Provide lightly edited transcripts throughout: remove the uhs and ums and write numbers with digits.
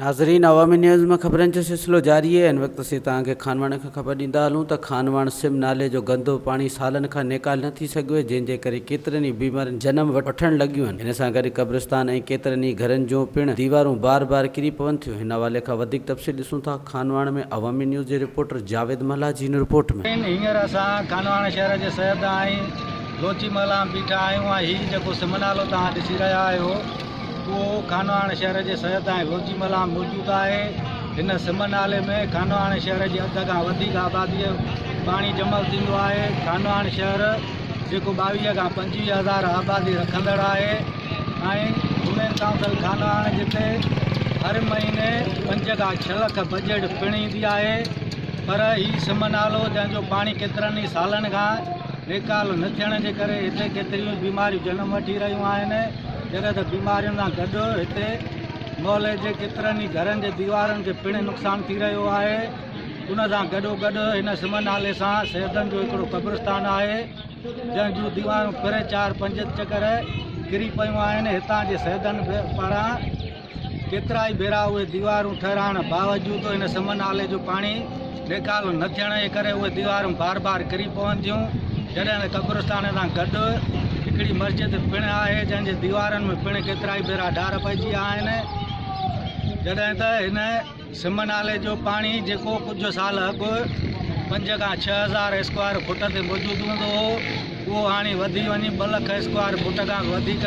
नाज़रीन, अवामी न्यूज़ में ख़बरनि जो सिलसिलो जारी है। इन वक्त असीं तव्हांखे खानवाण खां ख़बर ॾींदा हलूं त खानवाण सिम नाले जो गंदो पाणी सालनि खां निकाल न थी सघियो, जंहिंजे करे केतिरनि ई बीमारियुनि जनम वठण लॻियूं आहिनि। इन सां गॾु क़ब्रिस्तान ऐं केतिरनि ई घरनि जूं पिणु दीवारूं बार बार किरी पवनि थियूं। हिन हवाले खां वधीक तफ़सील ॾिसूं था खानवाण में अवामी न्यूज़ जे रिपोर्टर जावेद मला जी रिपोर्ट में। हींअर असां खानवाण शहर जे सैद आहियूं, लोची महला बीठा आहियूं। हीउ जेको सिम नालो तव्हां ॾिसी रहिया आहियो, उहो खानवाण शहर जे सैद ऐं लोची महला मौजूदु आहे। हिन सिम नाले में खानवाण शहर जी अध खां वधीक आबादीअ पाणी जमल थींदो आहे। खानवाण शहर जेको 22 खां 25,000 आबादी रखंदड़ आहे ऐं वुमेन काउंसिल खानवाण जिते हर महीने 5 खां 6 लख बजट पिणु ईंदी आहे। पर हीउ सिम नालो जंहिंजो पाणी केतिरनि ई सालनि खां निकाल न थियण जे करे हिते केतिरियूं बीमारियूं जनम वठी रहियूं आहिनि। जॾहिं त बीमारियुनि सां गॾु हिते मोहल्ले जे केतिरनि ई घरनि जे दीवारनि खे पिणु नुक़सानु थी रहियो आहे। उन सां गॾोगॾु हिन सिम नाले सां सैदनि जो हिकिड़ो क़ब्रिस्तान आहे, जंहिंजूं दीवारूं पिणु 4-5 चकर किरी पियूं आहिनि। हितां जे सैदनि पारां केतिरा ई भेरा उहे दीवारूं ठहिराइण बावजूदि हिन सिम नाले जो पाणी निकाल न थियण जे करे उहे दीवारूं बार बार किरी पवनि थियूं। जॾहिं त क़ब्रिस्तान सां गॾु हिकिड़ी मस्जिद पिणु आहे, जंहिंजे दीवारनि में पिणु केतिरा ई भेरा ढार पइजी विया आहिनि। जॾहिं त हिन सिम नाले जो पाणी जेको कुझु साल अॻु 5 खां 6,000 स्क्वायर फुट ते मौजूदु हूंदो हो, उहो हाणे वधी वञी 2 लख स्क्वायर फुट खां वधीक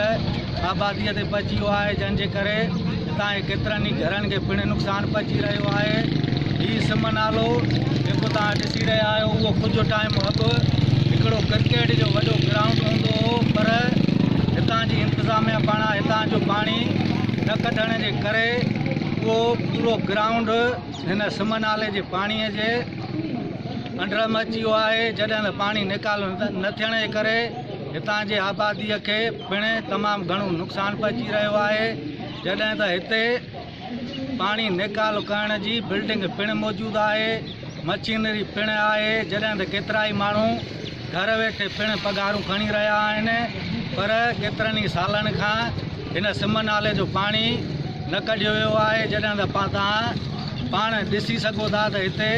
आबादीअ ते पहुची वियो आहे, जंहिंजे करे हितां जे केतिरनि ई घरनि खे पिणु नुक़सानु पहुची रहियो आहे। हीउ सिम नालो जेको तव्हां ॾिसी रहिया आहियो, उहो कुझु टाइम अॻु हिकिड़ो क्रिकेट जो वॾो ग्राउंड हूंदो हो, पर हितां जी इंतिज़ामिया पारां हितां जो पाणी न कढण जे करे उहो पूरो ग्राउंड हिन सिम नाले जे पाणीअ जे अंडर में अची वियो आहे। जॾहिं त पाणी निकाल न थियण जे करे हितां जे आबादीअ खे पिणु तमामु घणो नुक़सानु पहुची रहियो आहे। जॾहिं त हिते पाणी निकाल करण जी बिल्डिंग पिणु मौजूदु आहे, मशीनरी पिणु आहे। जॾहिं त केतिरा ई माण्हू घर वेठे पिणु पघारूं खणी रहिया आहिनि, पर केतिरनि ई सालनि खां हिन सिम नाले जो पाणी न कढियो वियो आहे। जॾहिं त तव्हां पाण ॾिसी सघो था त हिते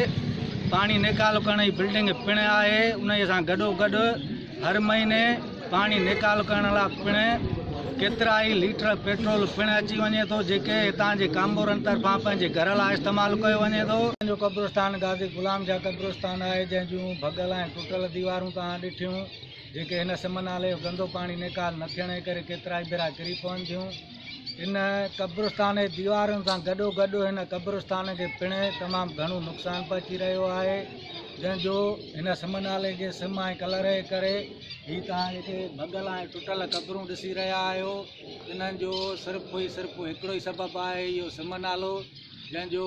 पाणी निकाल करण जी बिल्डिंग पिणु आहे। उन सां गॾोगॾु हर महीने पाणी निकाल करण लाइ पिणु केतिरा ई लीटर पेट्रोल पिणु अची वञे थो, जेके हितां जे कामोरनि तरफ़ां पंहिंजे घर लाइ इस्तेमालु कयो वञे थो। जो क़ब्रिस्तान गाज़ी गुलाम शाह क़ब्रिस्तान आहे, जंहिंजूं भॻल ऐं टुटल दीवारूं तव्हां ॾिठियूं, जेके हिन सिम नाले जो गंदो पाणी निकाल न थियण जे करे केतिरा ई भेरा किरी पवनि थियूं। इन क़ब्रिस्तान जी दीवारुनि सां गॾोगॾु हिन क़ब्रिस्तान खे पिणु तमामु घणो नुक़सानु पहुची रहियो आहे, जंहिंजो हिन सिम नाले जे सिम ऐं कलर जे करे हीअ तव्हां जेके भॻल ऐं टुटल क़ब्रूं ॾिसी रहिया आहियो, इन्हनि जो सिर्फ़ु हिकिड़ो ई सबबु आहे, इहो सिम नालो, जंहिंजो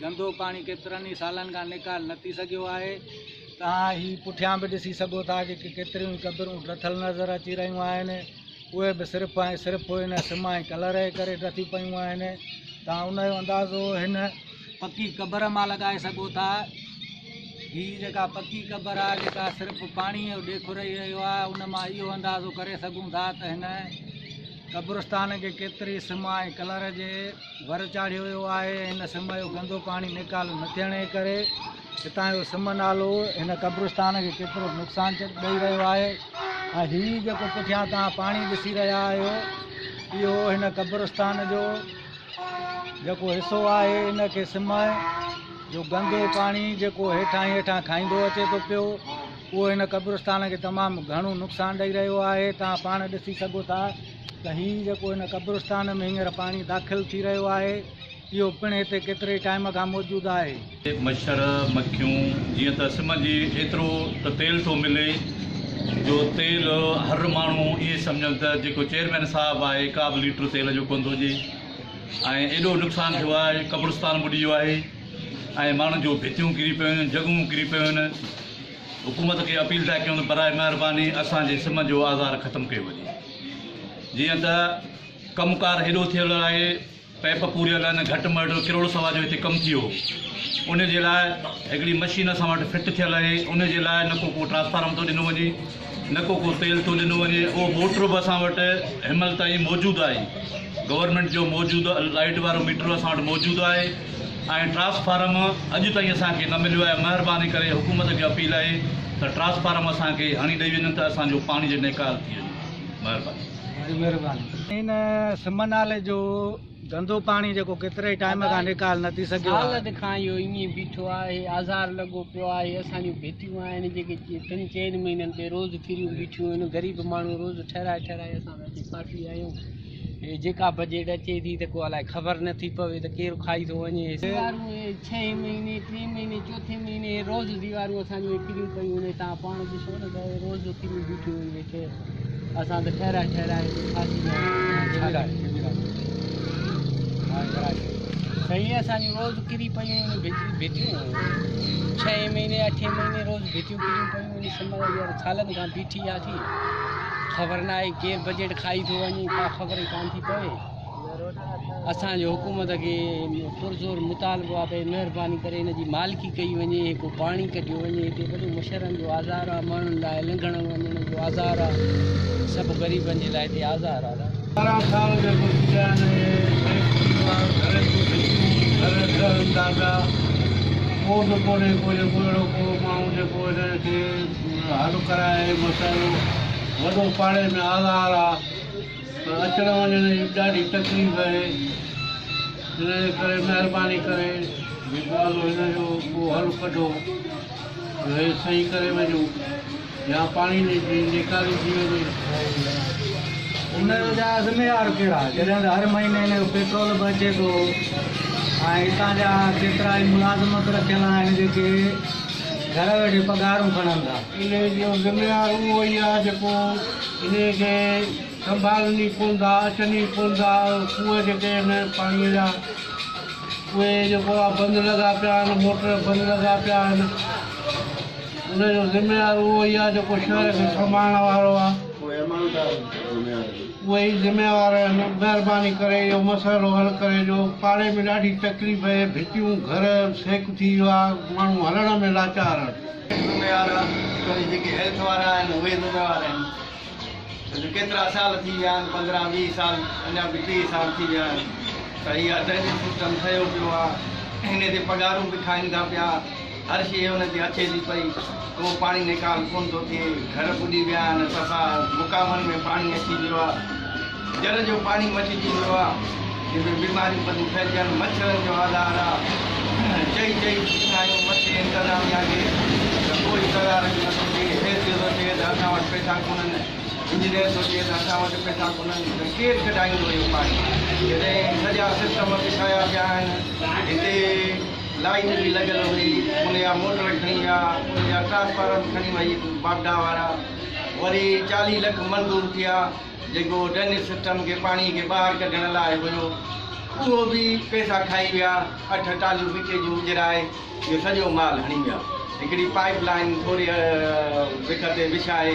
गंदो पाणी केतिरनि ई सालनि खां निकाल न थी सघियो आहे। तव्हां हीअ पुठियां बि ॾिसी सघो था, जेके केतिरियूं क़ब्रूं डथल नज़र अची रहियूं आहिनि, उहे बि सिर्फ़ु ऐं सिर्फ़ु हिन सिम ऐं कलर जे करे डथी पियूं आहिनि। तव्हां उनजो अंदाज़ो हिन पकी क़बर मां लॻाए सघो था। हीअ जेका पकी क़बर आहे, जेका सिर्फ़ु पाणीअ जो ॾेखु रही रहियो आहे, उन मां इहो अंदाज़ो करे सघूं था त हिन क़ब्रिस्तान खे केतिरी सिम ऐं कलर जे वर चाढ़ियो वियो आहे। हिन सिम जो गंदो पाणी निकाल न थियण जे करे हितां जो सिम नालो हिन क़ब्रिस्तान खे केतिरो नुक़सानु ॾेई रहियो आहे। ऐं हीअ जेको पुठियां तव्हां पाणी ॾिसी रहिया आहियो, इहो हिन क़ब्रिस्तान जो जेको हिसो आहे, इनखे सिम जो गंदो पाणी जेको हेठां खाईंदो अचे थो पियो, उहो हिन क़ब्रिस्तान खे तमामु घणो नुक़सानु ॾेई रहियो आहे। तव्हां पाण ॾिसी सघो था त हीअ जेको हिन क़ब्रिस्तान में हींअर पाणी दाख़िल थी रहियो आहे, इहो पिणु हिते केतिरे टाइम खां मौजूदु आहे। मच्छर मक्खियूं जीअं त सिम जी एतिरो त तेल थो मिले, जो तेल हर माण्हू इहे सम्झनि त जेको चेयरमैन साहिबु आहे, का बि लीटर तेल जो कोन थो हुजे, ऐं एॾो नुक़सानु थियो आहे। क़ब्रिस्तान ॿुॾी वियो आहे ऐं माण्हुनि जो भितियूं किरी पियूं आहिनि, जॻहियूं किरी पियूं आहिनि। हुकूमत खे अपील था कयूं त बराए महिरबानी असांजे सिम जो आज़ार ख़तमु कयो वञे। जीअं त कमुकारु हेॾो थियल आहे, पैप पूरियल आहिनि, घटि में घटि किरोड़ सवा जो हिते कमु थी वियो, उन जे लाइ हिकिड़ी मशीन असां वटि फिट थियल आहे। उन जे लाइ न को ट्रांसफार्मर थो ॾिनो वञे, न को तेल थो ॾिनो वञे, उहो मोटर बि असां वटि हिनमहिल ताईं मौजूदु आहे। गवर्नमेंट जो मौजूदु लाइट वारो मीटर असां वटि मौजूदु आहे ऐं ट्रांसफार्म अॼु ताईं असांखे न मिलियो आहे। महिरबानी करे हुकूमत खे अपील आहे त ट्रांसफार्म असांखे हणी ॾेई वञनि त असांजो पाणी जो निकाल थी वञे। महिरबानी। इन सिम नाले जो गंदो पाणी जेको केतिरे ई टाइम खां निकाल नथी सघियो आहे। हालत खां इहो ईअं बीठो आहे, आज़ार लॻो पियो आहे। असांजूं भेटियूं आहिनि जेके 3-4 महीननि ते रोज़ फिरियूं बीठियूं आहिनि। ग़रीब माण्हू रोज़ ठहिराए असां वटि फासी आहियूं। हे जेका बजट अचे थी त को अलाए ख़बर नथी पवे त केरु खाई थो वञे। दीवारूं 6 महीने 3 महीने 4 महीने रोज़ दीवारूं असांजूं किरियूं पियूं आहिनि। तव्हां पाण ॾिसो न त रोज़ किरियूं बीठियूं आहिनि वेठे। असां त ठहिराए फासी आहियूं। सही आहे, असांजूं रोज़ किरी पियूं आहिनि भेटियूं। 6 महीने 8 महीने रोज़ भेटियूं किरियूं पियूं आहिनि। सिम सालनि खां बीठी आहे थी, ख़बर न आहे केरु बजट खाई थो वञे, का ख़बर ई कान थी पवे। असांजो हुकूमत खे पुरज़ोर मुतालबो आहे भई महिरबानी करे हिन जी मालिकी कई वञे, को पाणी कढियो वञे। हिते वॾो मच्छरनि जो आज़ार आहे, माण्हुनि लाइ लंघण वञण जो आज़ार आहे, सभु ग़रीबनि जे लाइ हिते आज़ार आहे। 12 साल जेको थी विया आहिनि दादा कोन कोन्हे को जेको अहिड़ो को माण्हू जेको हिनखे हल कराए मसइलो। वॾो पाड़े में आज़ार आहे, अचण वञण जी ॾाढी तकलीफ़ आहे। हिन जे करे महिरबानी करे जेको हिन जो को हल कढो, हे सही करे वञो या पाणी जी निकाली थी वञे। उनजा ज़िम्मेवार कहिड़ा, जॾहिं हर महीने हिन जो पेट्रोल बि अचे थो ऐं हितां जा केतिरा ई मुलाज़िमत रखियल आहिनि जेके घर वेठे पघारूं खणनि था। इन जो ज़िम्मेवार उहो ई आहे जेको इन खे संभालनी पवंदा, अचनि पवंदा। खूह जेके आहिनि पाणीअ जा उहे जेको आहे बंदि लॻा पिया आहिनि, मोटर बंदि लॻा पिया आहिनि। उनजो ज़िम्मेवार उहो ई आहे जेको शहर खे संभालण वारो आहे। उहे ई ज़िम्मेवार आहिनि। महिरबानी करे इहो मसइलो हल करे। जो पाड़े में ॾाढी तकलीफ़ आहे, भितियूं घर सेक थी वियो आहे, माण्हू हलण में लाचार आहिनि। ज़िम्मेवार जेके हेल्थ वारा आहिनि उहे ज़िम्मेवार आहिनि। केतिरा साल थी विया आहिनि, 15-20 साल, अञा बि 30 साल थी विया आहिनि त इहा ड्रेनेज सिस्टम ठहियो पियो आहे। हिन ते पघारूं बि खाइनि था पिया, हर शइ हुन ते अचे थी पई, को पाणी निकाल कोन थो थिए। घर पुॼी विया आहिनि, सफ़ा मुकामनि में पाणी अची वियो आहे, जल जो पाणी मटिजी वियो आहे। जंहिंमें बीमारियूं पदियूं फैलिजनि, मच्छरनि जो आधार आहे। चई आहियूं मथे इंतज़ामिया खे त कोई तयार नथो थिए। हेसियो थो थिए त असां वटि पैसा कोन्हनि, इंजीनियर थो थिए त असां वटि पैसा कोन्हनि, त केरु कढाईंदो इहो पाणी। जॾहिं सॼा सिस्टम बिछाया पिया आहिनि, हिते लाइट बि लॻियल हुई, उन जा मोटर खणी विया, उन जा ट्रांसफार्म खणी वई बाबडा वारा। वरी 40 लख मंज़ूर थिया जेको ड्रेनेज सिस्टम खे पाणीअ खे ॿाहिरि कढण लाइ हुयो, उहो बि पैसा खाई विया। 8 टालियूं मिटे जूं विझराए इहो सॼो माल हणी विया। हिकिड़ी पाइप लाइन थोरी विख ते विछाए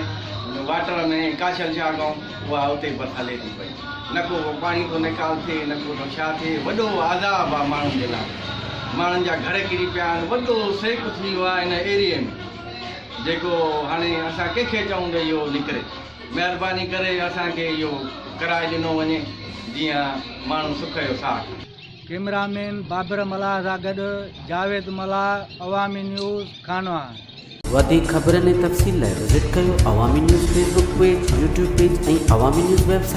वाटर में काशल छा कयूं, उहा उते बसि हले थी पई। न को पाणी थो निकाल थिए, न को छा थिए। वॾो आज़ाब आहे माण्हुनि जे लाइ। माण्हुनि जा घर किरी पिया आहिनि, वॾो सेक थी वियो आहे हिन एरिए में, जेको हाणे असां कंहिंखे चऊं त इहो निकिरे। महिरबानी करे असांखे इहो कराए ॾिनो वञे जीअं माण्हू सुख जो साथ। कैमरामैन बाबर मलाह सां गॾु जावेद मलाह, अवामी न्यूज़, खानवा। वधीक ख़बरनि ऐं तफ़सील लाइ विज़िट कयो अवामी news Facebook page, YouTube page ऐं अवामी न्यूज़ वेबसाइट।